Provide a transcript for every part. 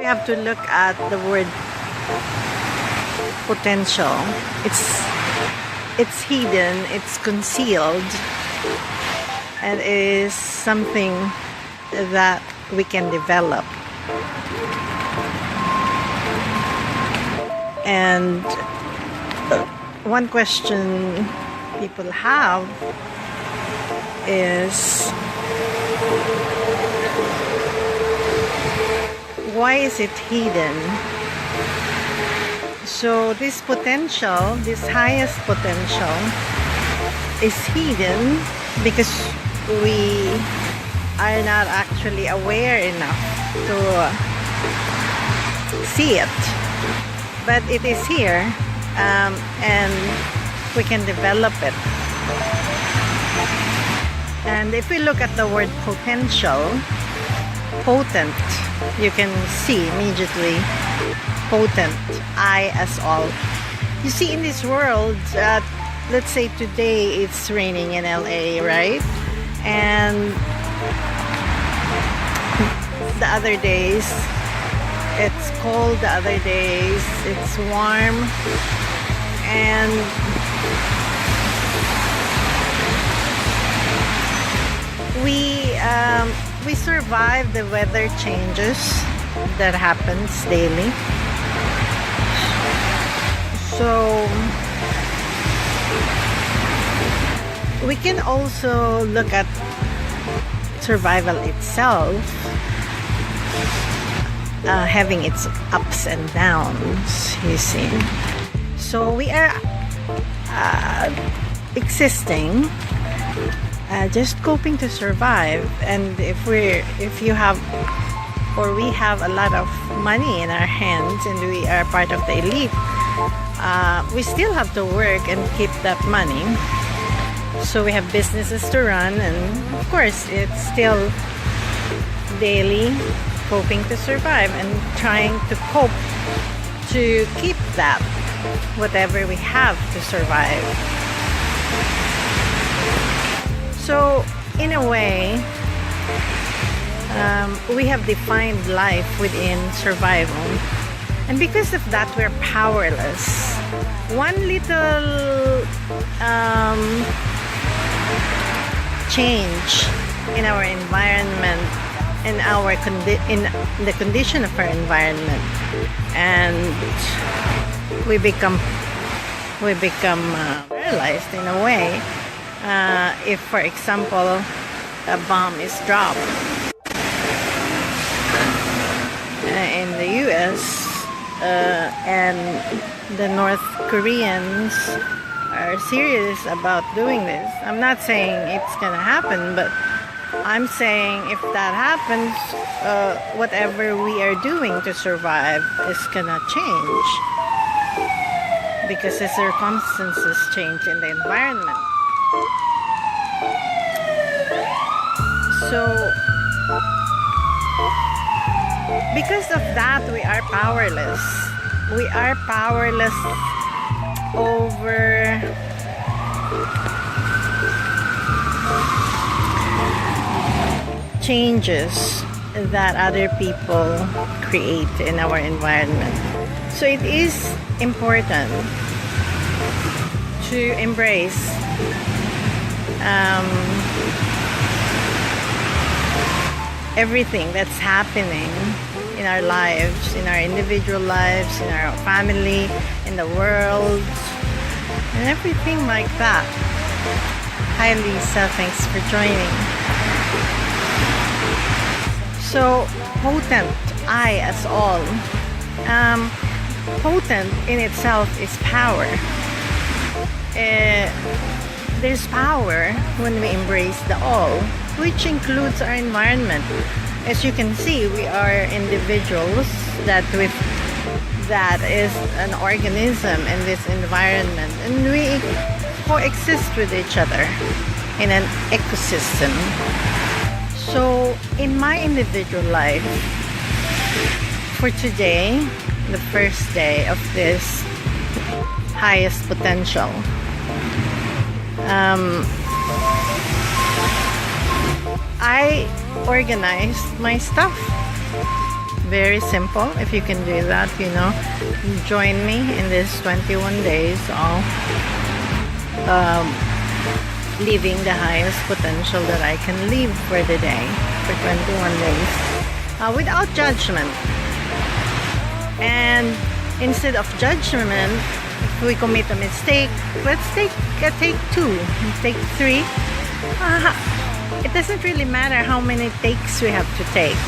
have to look at the word potential. It's hidden, it's concealed, and it is something that we can develop. And one question people have is, why is it hidden? So this potential, this highest potential, is hidden because we are not actually aware enough to see it. But it is here, and we can develop it. And if we look at the word potential, potent, you can see immediately potent, I as all. You see, in this world, let's say today it's raining in LA, right? And the other days it's cold, the other days it's warm, and we survive the weather changes that happens daily. So we can also look at survival itself, having its ups and downs, you see. So we are existing, just coping to survive. And if you have, or we have a lot of money in our hands and we are part of the elite, we still have to work and keep that money. So we have businesses to run, and of course it's still daily coping to survive and trying to cope to keep that, whatever we have to survive. So in a way, we have defined life within survival, and because of that we're powerless. One little change in our environment, in the condition of our environment, and we become paralyzed in a way. If, for example, a bomb is dropped in the US, and the North Koreans are serious about doing this. I'm not saying it's gonna happen, but I'm saying if that happens, whatever we are doing to survive is gonna change, because the circumstances change in the environment. So because of that, we are powerless. We are powerless over changes that other people create in our environment. So it is important to embrace everything that's happening in our lives, in our individual lives, in our family, in the world, and everything like that. Hi Lisa, thanks for joining. So potent, I as all. Potent in itself is power. There's power when we embrace the all, which includes our environment. As you can see, we are individuals that is an organism in this environment, and we coexist with each other in an ecosystem. So in my individual life, for today, the first day of this highest potential, I organized my stuff Very simple. If you can do that, join me in this 21 days of living the highest potential that I can live for the day, for 21 days, without judgment. And instead of judgment, if we commit a mistake, let's take two, take three. It doesn't really matter how many takes we have to take.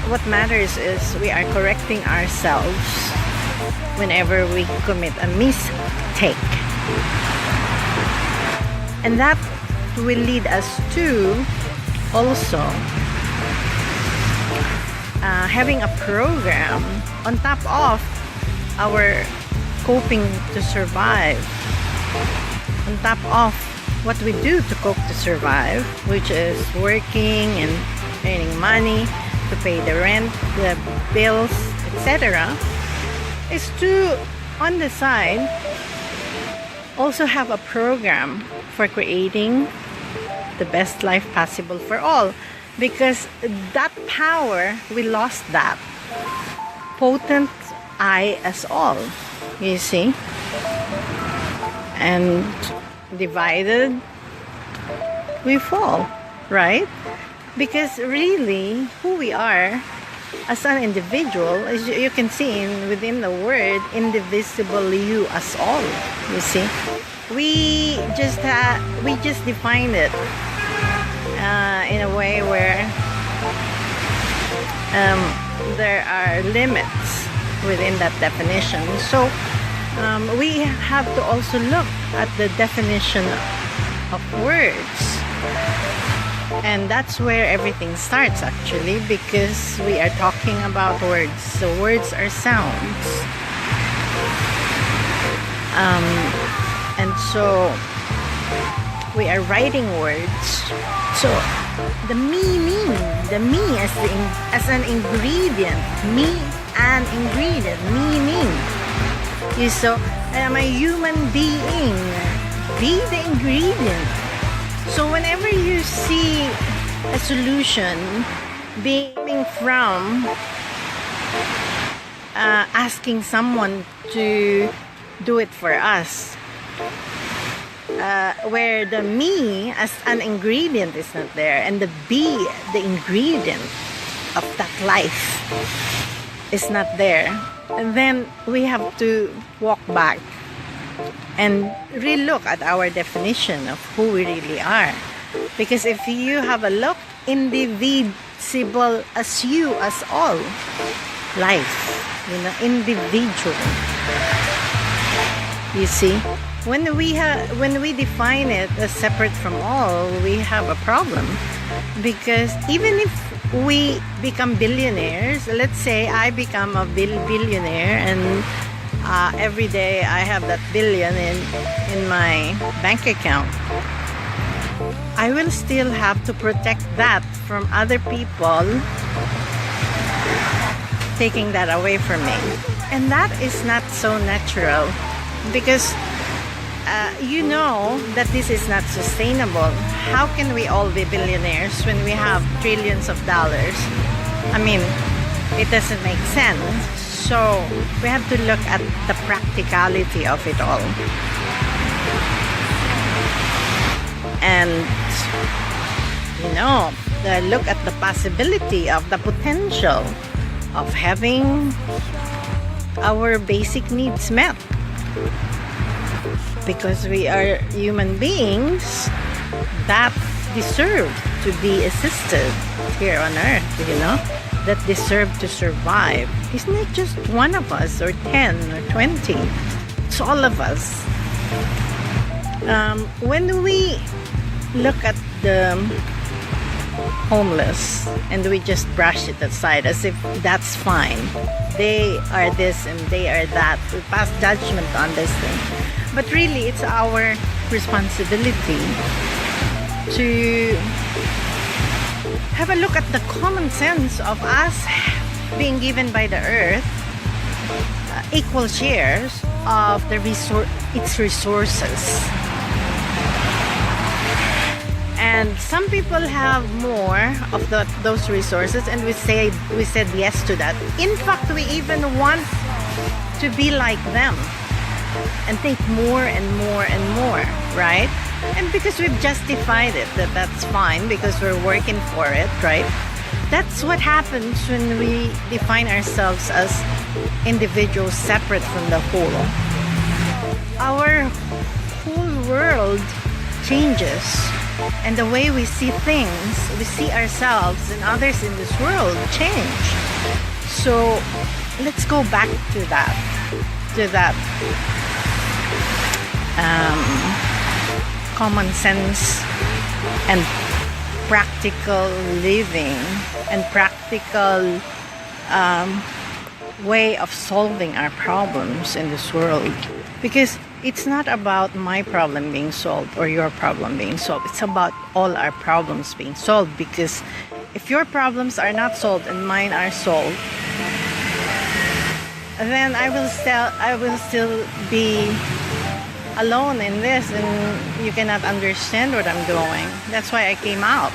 What matters is we are correcting ourselves whenever we commit a mistake. And that will lead us to also having a program on top of our coping to survive, on top of what we do to cope to survive, which is working and earning money to pay the rent, the bills, etc., is to, on the side, also have a program for creating the best life possible for all. Because that power, we lost that. Potent I as all, you see. And divided, we fall, right? Because really, who we are as an individual, as you can see within the word, indivisible you as all, you see. We just defined it in a way where there are limits within that definition. So we have to also look at the definition of words. And that's where everything starts, actually, because we are talking about words. So words are sounds. And so we are writing words. So the meaning, the me as an ingredient, meaning. So I'm a human being. Be the ingredient. So whenever you see a solution being from asking someone to do it for us, where the me as an ingredient is not there, and the be, the ingredient of that life, is not there, and then we have to walk back and relook at our definition of who we really are. Because if you have a look, indivisible as you, as all, life, individual. You see, when we define it as separate from all, we have a problem. Because even if we become billionaires, let's say I become a billionaire, and every day I have that billion in my bank account, I will still have to protect that from other people taking that away from me. And that is not so natural, because you know that this is not sustainable. How can we all be billionaires when we have trillions of dollars? I mean, it doesn't make sense. So we have to look at the practicality of it all. And look at the possibility of the potential of having our basic needs met. Because we are human beings that deserve to be assisted here on earth, that deserve to survive. It's not just one of us, or 10 or 20. It's all of us. When we look at the homeless and we just brush it aside as if that's fine, they are this and they are that, we pass judgment on this thing. But really, it's our responsibility to have a look at the common sense of us being given by the earth equal shares of its resources. And some people have more of those resources, and we said yes to that. In fact, we even want to be like them and think more and more and more, right? And because we've justified it, that's fine because we're working for it, right? That's what happens when we define ourselves as individuals separate from the whole. Our whole world changes, and the way we see things, we see ourselves and others in this world change. So let's go back to that common sense and practical living and practical way of solving our problems in this world. Because it's not about my problem being solved or your problem being solved. It's about all our problems being solved. Because if your problems are not solved and mine are solved, then I will still be alone in this, and you cannot understand what I'm doing. That's why I came out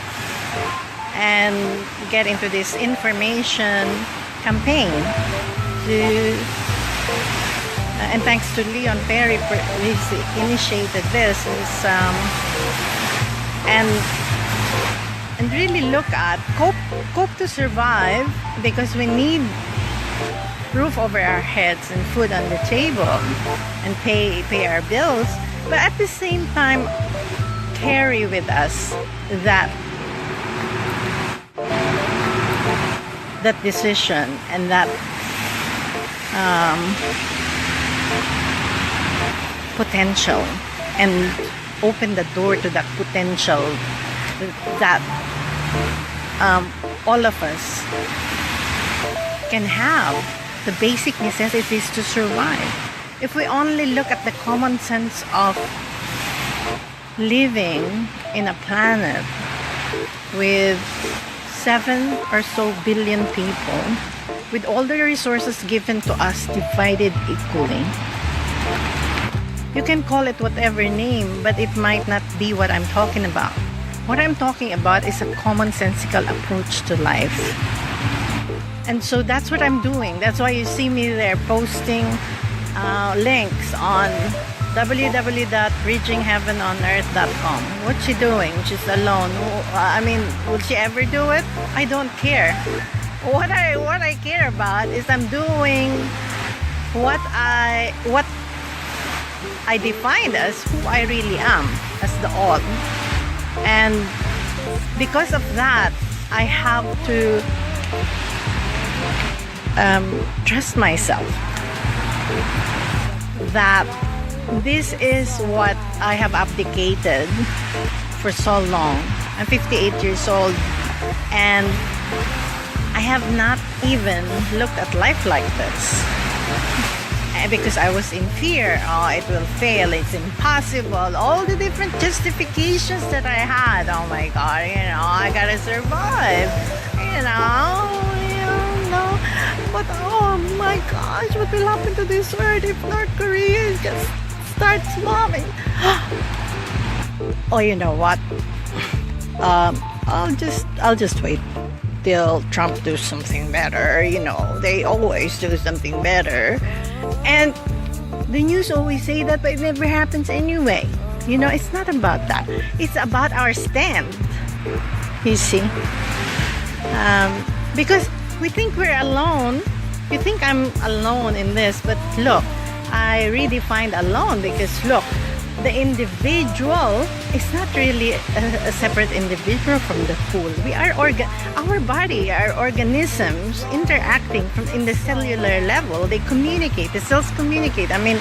and get into this information campaign and thanks to Leon Perry, he initiated this and really look at cope to survive, because we need roof over our heads and food on the table and pay our bills, but at the same time carry with us that decision and that potential, and open the door to that potential that all of us can have, the basic necessities to survive. If we only look at the common sense of living in a planet with 7 or so billion people, with all the resources given to us divided equally, you can call it whatever name, but it might not be what I'm talking about. What I'm talking about is a commonsensical approach to life. And so that's what I'm doing. That's why you see me there posting links on www.bridgingheavenonearth.com. What's she doing? She's alone. I mean, will she ever do it? I don't care. What I care about is I'm doing what I defined as who I really am, as the all. And because of that, I have to trust myself that this is what I have abdicated for so long. I'm 58 years old, and I have not even looked at life like this. Because I was in fear. Oh, it will fail. It's impossible. All the different justifications that I had. Oh my God, I gotta survive. But oh my gosh, what will happen to this world if North Korea just starts bombing? Oh, you know what? I'll just wait till Trump does something better. They always do something better. And the news always say that, but it never happens anyway. It's not about that. It's about our stand. You see? Because we think we're alone. You think I'm alone in this, but look, I redefined alone because look, the individual is not really a separate individual from the whole. We are our body, our organisms interacting in the cellular level. They communicate. The cells communicate. I mean,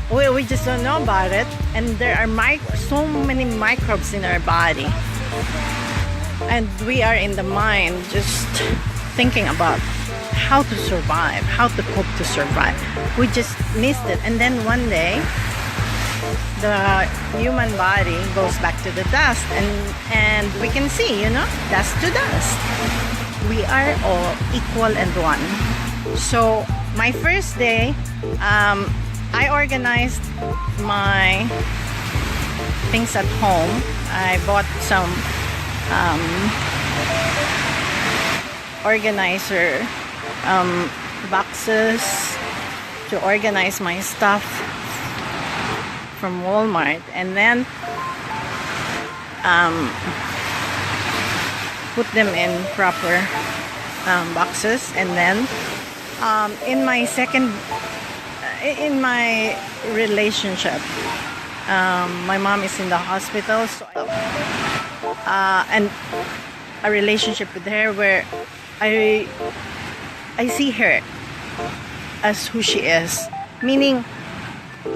we just don't know about it. And there are so many microbes in our body, and we are in the mind just thinking about how to survive, how to cope to survive. We just missed it, and then one day the human body goes back to the dust, and we can see, dust to dust. We are all equal and one. So my first day, I organized my things at home. I bought some organizer boxes to organize my stuff from Walmart, and then put them in proper boxes. And then in my relationship, my mom is in the hospital, so and a relationship with her where I see her as who she is, meaning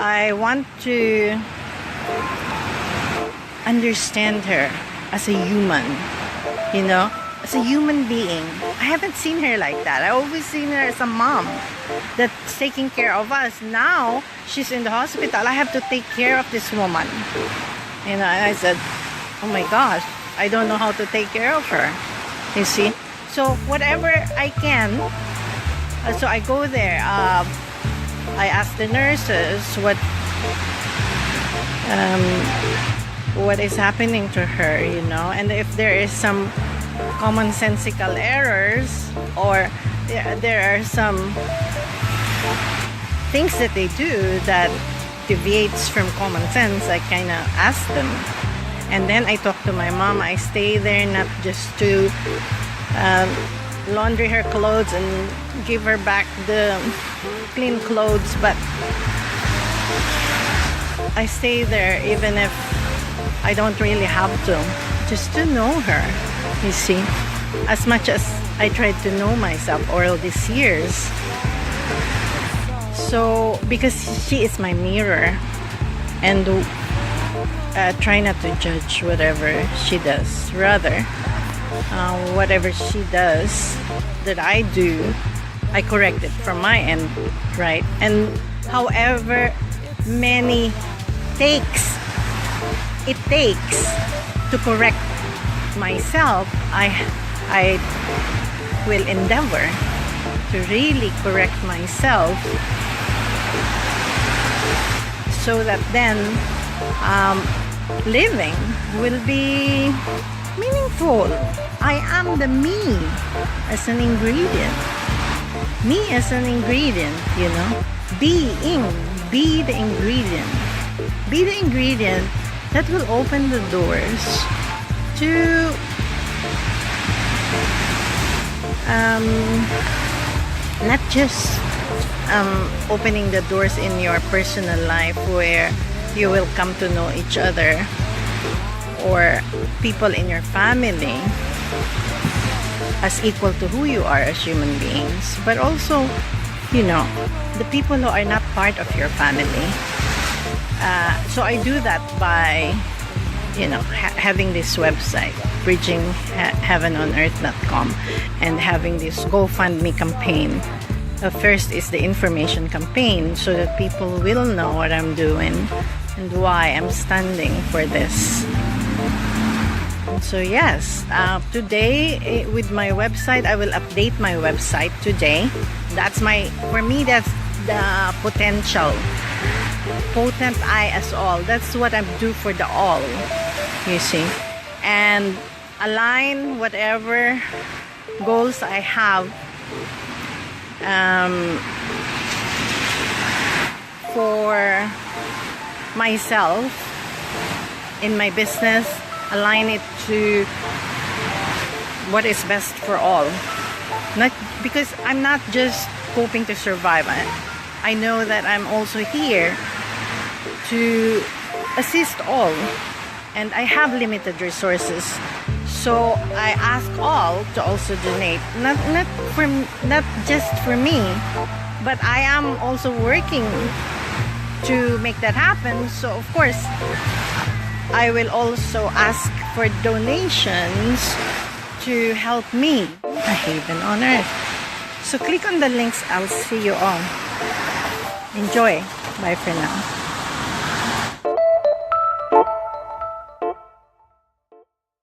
I want to understand her as a human, as a human being. I haven't seen her like that. I always seen her as a mom that's taking care of us. Now she's in the hospital. I have to take care of this woman. And I said, oh my gosh, I don't know how to take care of her. You see? So whatever I can, so I go there. I ask the nurses what is happening to her, and if there is some commonsensical errors, or there are some things that they do that deviates from common sense, I kind of ask them. And then I talk to my mom. I stay there not just to laundry her clothes and give her back the clean clothes, but I stay there even if I don't really have to, just to know her, you see, as much as I tried to know myself all these years. So because she is my mirror, and try not to judge whatever she does, rather whatever she does that I do, I correct it from my end, right? And however many takes it takes to correct myself, I will endeavor to really correct myself, so that then living will be meaningful. I am the me as an ingredient. Me as an ingredient, be the ingredient. Be the ingredient that will open the doors to not just opening the doors in your personal life where you will come to know each other, or people in your family as equal to who you are as human beings, but also, the people who are not part of your family. So I do that by, having this website, bridgingheavenonearth.com, and having this GoFundMe campaign. First is the information campaign, so that people will know what I'm doing and why I'm standing for this. So yes, today with my website, I will update my website today. For me, that's the potential. Potent I as all. That's what I do for the all, you see. And align whatever goals I have for myself in my business, align it to what is best for all. Not because I'm not just hoping to survive. I know that I'm also here to assist all, and I have limited resources, so I ask all to also donate, not just for me, but I am also working to make that happen. So of course I will also ask for donations to help me, a haven on earth. So click on the links. I'll see you all. Enjoy. Bye for now.